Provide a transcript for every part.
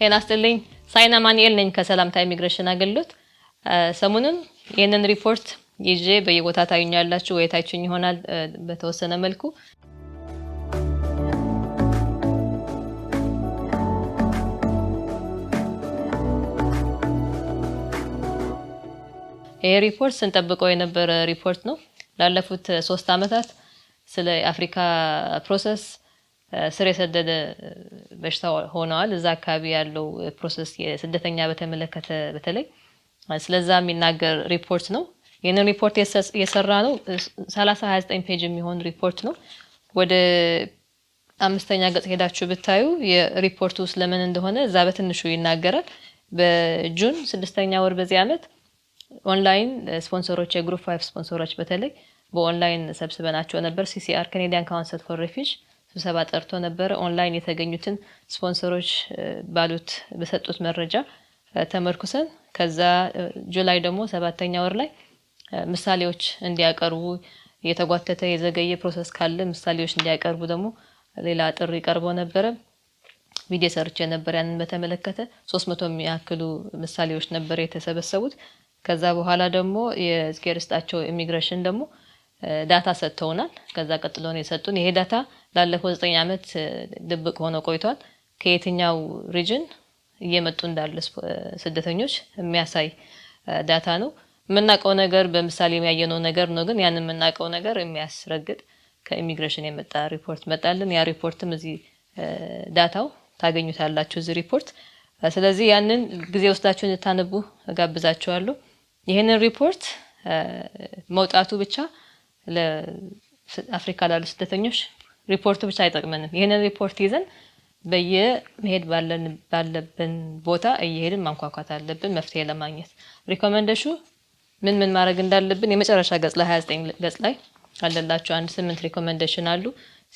ጤና ይስጥልኝ ሳይና ማንኤል ነኝ ከሰላምታ ኢሚግሬሽን አገልግሎት ሰሞኑን ይሄንን ሪፖርት ይዤ በየቦታው ታዩኛላችሁ ወይ ታይቹኝ ይሆናል በተወሰነ መልኩ ይሄ ሪፖርት ስንጠብቀው የነበረ ሪፖርት ነው ላለፉት 3 አመታት ስለ አፍሪካ ፕሮሰስ ስር የሰደደ በሽታ ሆነዋል እዛ አካባቢ ያለው ፕሮሰስ የስደተኛ በተመለከተ በተለይ ስለዛ የሚናገር ሪፖርት ነው የነ ሪፖርት የሰራ ነው 30-29 ፔጅ የሚሆን ሪፖርት ነው ወደ አምስተኛ ገጽ ሄዳችሁ ብታዩ የሪፖርቱ ስለምን እንደሆነ እዛ በትንሹ ይናገራል በጁን 6ኛ ወር በዚህ አመት ኦንላይን ስፖንሰሮች የግሩፕ 5 ስፖንሰሮች በተለይ በኦንላይን ሰብስበናቸው ነበር CCR Canadian Council for Refugees ስብሰባ ጠርቶ ነበር ኦንላይን የተገኙትን ስፖንሰሮች ባሉት በሰጡት መረጃ ተመርኩሰን ከዛ ጁላይ ደግሞ 7ኛ ወር ላይ ምሳሌዎች እንዲያቀርቡ የተጓተተ የዘገየ ፕሮሰስ ካለ ምሳሌዎች እንዲያቀርቡ ደግሞ ሌላ ጥሪ ቀርቦ ነበር ቪዲዮ ሰርች ነበር ያንን በተመለከተ 300 የሚያክሉ ምሳሌዎች ነበር የተሰበሰቡት ከዛ በኋላ ደግሞ የስኬርስታቸው ኢሚግሬሽን ደግሞ ዳታ ሰጥተውናል ከዛ ቀጥሎ ነው የሰጡን ይሄ ዳታ ላለፈው 9 አመት ድብቅ ሆኖ ቆይቷል ከየትኛው ሪጅን እየመጡ እንዳለ ስደተኞች የሚያሳይ ዳታ ነው ምናቀው ነገር በምሳሌ የሚያየነው ነገር ነው ግን ያንን ምናቀው ነገር የሚያስረግጥ ከኢሚግሬሽን የመጣ ሪፖርት መጣልን ያ ሪፖርትም እዚህ ዳታው ታገኙታላችሁ እዚህ ሪፖርት ስለዚህ ያንን ጊዜ ወስዳችሁ እንታነቡ ጋብዛችኋለሁ ይሄንን ሪፖርት መውጣቱ ብቻ ለአፍሪካ ላሉ ስደተኞች ሪፖርቱ ብቻ አይጠቅመንም ይሄንን ሪፖርት ይዘን በየመሄድ ባለብን ቦታ እየሄድን ማንኳኳት አለብን መፍትሄ ለማግኘት ሪኮመንዴሽኑ ምን ማድረግ እንዳለብን የመጨረሻ ገጽ ላይ 29 ገጽ ላይ አለላችሁ አንድ 8 ሪኮመንዴሽን አሉ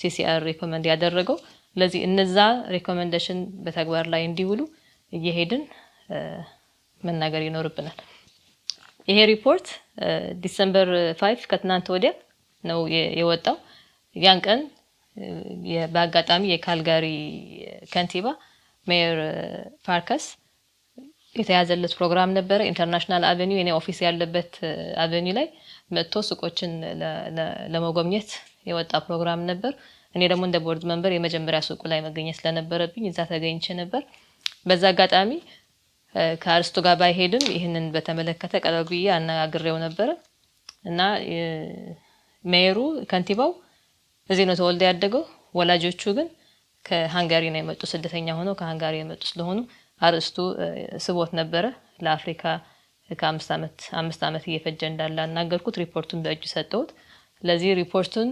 CCR ሪኮመንድ ያደረገው ለዚህ እነዛ ሪኮመንዴሽን በተግባር ላይ እንዲውሉ እየሄድን መናገር ይኖርብናል ይሄ ሪፖርት ዲሴምበር 5 ከትናንት ወዲያ ነው የወጣው ያን ቀን በአጋጣሚ የካልጋሪ ከንቲባ ሜየር ፓርከስ የተያዘለት ፕሮግራም ነበር ኢንተርናሽናል አቬኒው የኔ ኦፊስ ያለበት አቬኒው ላይ መጥቶ ሱቆችን ለመጎብኘት የወጣ ፕሮግራም ነበር እኔ ደግሞ እንደ ቦርድ ሜምበር የመጀመሪያ ሱቁ ላይ መገኘት ስለነበረብኝ እዛ ተገኝቼ ነበር በዛ አጋጣሚ ከአርስቱ ጋር ባይሄድም ይሄንን በተመለከተ ቀረብዬ አናግሬው ነበር እና ሜየሩ ከንቲባው እዚህ ነው ተወልደ ያደገው ወላጆቹ ግን ከሃንጋሪ ነው የመጡ ስደተኛ ሆነው ከሃንጋሪ የመጡ ስለሆኑ አርስቱ ስቦት ነበር ለአፍሪካ ከ5 አመት እየፈጀ እንዳለ አናገርኩት ሪፖርቱን በእጁ ሰጠሁት ለዚህ ሪፖርቱን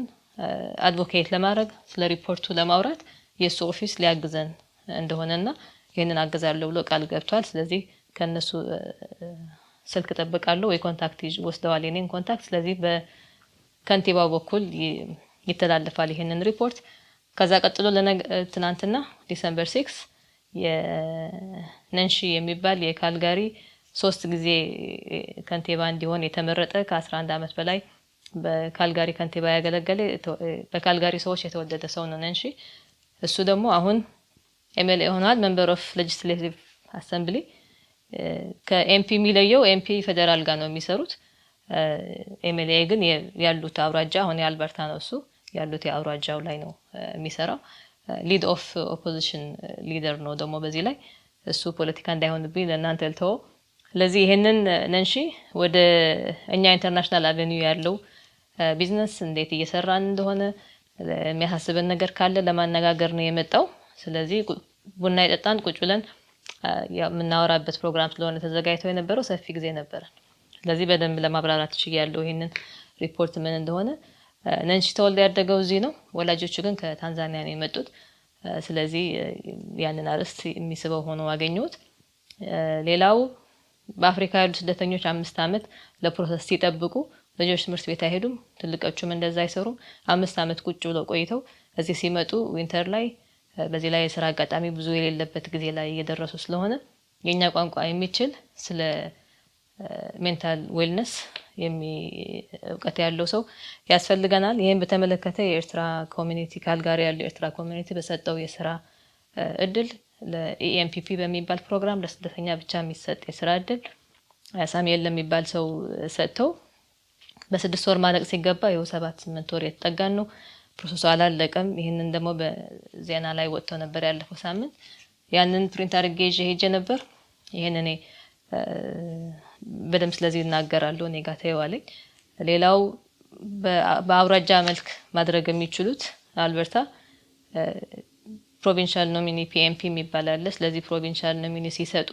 አድቮኬት ለማድረግ ስለ ሪፖርቱ ለማውራት የሱ ኦፊስ ሊያግዘን እንደሆነና ይሄንን አገዛለሁ ብሎ ቃል ገብቷል ስለዚህ ከነሱ ስልክ ተጠብቃለሁ ወይ ኮንታክት ወስደዋል የኔን ኮንታክት ስለዚህ በከንቲባው በኩል ይተላለፋል ይሄንን ሪፖርት ከዛ ቀጥሎ ለትናንትና ዲሴምበር 6 የነንሺ የሚባል የካልጋሪ 3 ጊዜ ከንቲባ እንዲሆን የተመረጠ ከ11 አመት በላይ በካልጋሪ ከንቲባ ያገለገለ በካልጋሪ ሰዎች የተወደደ ሰው ነው ነንሺ እሱ ደግሞ አሁን MLA ሆኗል ሜምበር ኦፍ ሌጂስሌቲቭ አሰምብሊ ከኤምፒ ሚለየው ኤምፒ ፌደራል ጋር ነው የሚሰሩት MLA ግን ያሉት አውራጃ አሁን የአልበርታ ነው እሱ ያሉት የአውራጃው ላይ ነው የሚሰራው ሊድ ኦፍ ኦፖዚሽን ሊደር ነው ደግሞ በዚህ ላይ እሱ ፖለቲካ እንዳይሆንብኝ ለእናንተ ልተው ለዚህ ይሄንን ነንሺ ወደ እኛ ኢንተርናሽናል አቬኒው ያለው ቢዝነስ እንዴት እየሰራን እንደሆነ የሚያሳስበን ነገር ካለ ለማነጋገር ነው የመጣው ስለዚህ ቡና ይጠጣን ቁጭ ብለን የምናወራበት ፕሮግራም ስለሆነ ተዘጋጅቶ የነበረው ሰፊ ጊዜ ነበር ስለዚህ በደንብ ለማብራራት ይችላል ይሄንን ሪፖርት ምን እንደሆነ ነንሺ ተወልደ ያደገው እዚህ ነው ወላጆቹ ግን ከታንዛኒያ ነው የመጡት ስለዚህ ያንን አርስት የሚስበው ሆኖ አገኙት ሌላው በአፍሪካ ያሉ ስደተኞች 5 አመት ለፕሮሰስ ሲጠብቁ ልጆች ትምህርት ቤት አይሄዱም ትልቆቹም እንደዛ አይሰሩም 5 አመት ቁጭ ብለው ቆይተው እዚህ ሲመጡ ዊንተር ላይ በዚህ ላይ የሥራ አጋጣሚ ብዙ የሌለበት ጊዜ ላይ እየደረሱ ስለሆነ የኛ ቋንቋ የሚችል ስለ ሜንታል ዌልነስ እውቀት ያለው ሰው ያስፈልገናል ይሄን በተመለከተ የኤርትራ ኮሚኒቲ ካልጋሪ ያለው ኤርትራ ኮሚኒቲ በሰጠው የሥራ እድል ለኢኤምፒፒ በሚባል ፕሮግራም ለስደተኛ ብቻ የሚሰጥ የስራ እድል ሳሙኤል ለሚባል ሰው ሰጥተው በ6 ወር ማለቅ ሲገባ ይኸው 7-8 ወር የተጠጋን ነው። ፕሮሰሱ አላለቀም። ይሄንን ደግሞ በዜና ላይ ወጥቶ ነበር ያለፈው ሳምንት። ያንን ፕሪንት አድርጌ ይዤ ሄጄ ነበር። ይሄን እኔ በደምብ ስለዚህ እናገራለሁ። እኔ ጋር ተይዋለኝ። ሌላው በአውራጃ መልክ ማድረግ የሚችሉት አልበርታ ፕሮቪንሻል ኖሚኒ ፒኤምፒ የሚባል አለ። ስለዚህ ፕሮቪንሻል ኖሚኒ ሲሰጡ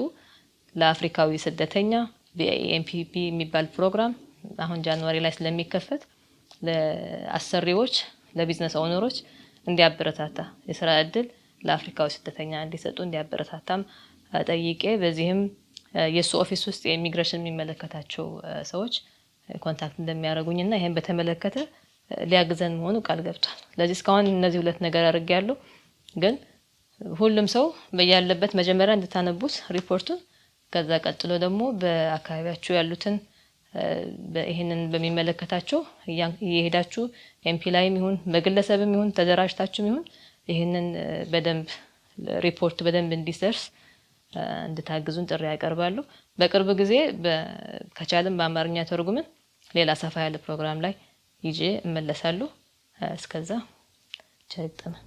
ለአፍሪካዊ ስደተኛ በኢኤምፒፒ የሚባል ፕሮግራም አሁን ጃንዋሪ ላይ ስለሚከፈት ለአሰሪዎች ለቢዝነስ ኦነሮች እንዲያበረታታ የስራ እድል ለአፍሪካዊ ስደተኛ እንዲሰጡ እንዲያበረታታም ጠይቄ በዚህም የሱ ኦፊስ ውስጥ የኢሚግሬሽን የሚመለከታቸው ሰዎች ኮንታክት እንደሚያደርጉኝና ይሄን በተመለከተ ሊያግዘን መሆኑ ቃል ገብቷል። ስለዚህ እስካሁን እነዚህ ሁለት ነገር አድርጌያለሁ። ግን ሁሉም ሰው በያለበት መጀመሪያ እንድታነቡት ሪፖርቱን ከዛ ቀጥሎ ደግሞ በአካባቢያችሁ ያሉትን ይሄንን በሚመለከታቸው እየሄዳችሁ ኤምፒ ላይም ይሁን በግለሰብም ይሁን ተደራጅታችሁም ይሁን ይሄንን በደንብ ሪፖርት በደንብ እንዲሰርስ እንድታግዙን ጥሪ ያቀርባለሁ። በቅርብ ጊዜ ከቻለም በአማርኛ ተርጉመን ሌላ ሰፋ ያለ ፕሮግራም ላይ ይዤ እመለሳለሁ። እስከዛ ቸር ይግጠመን።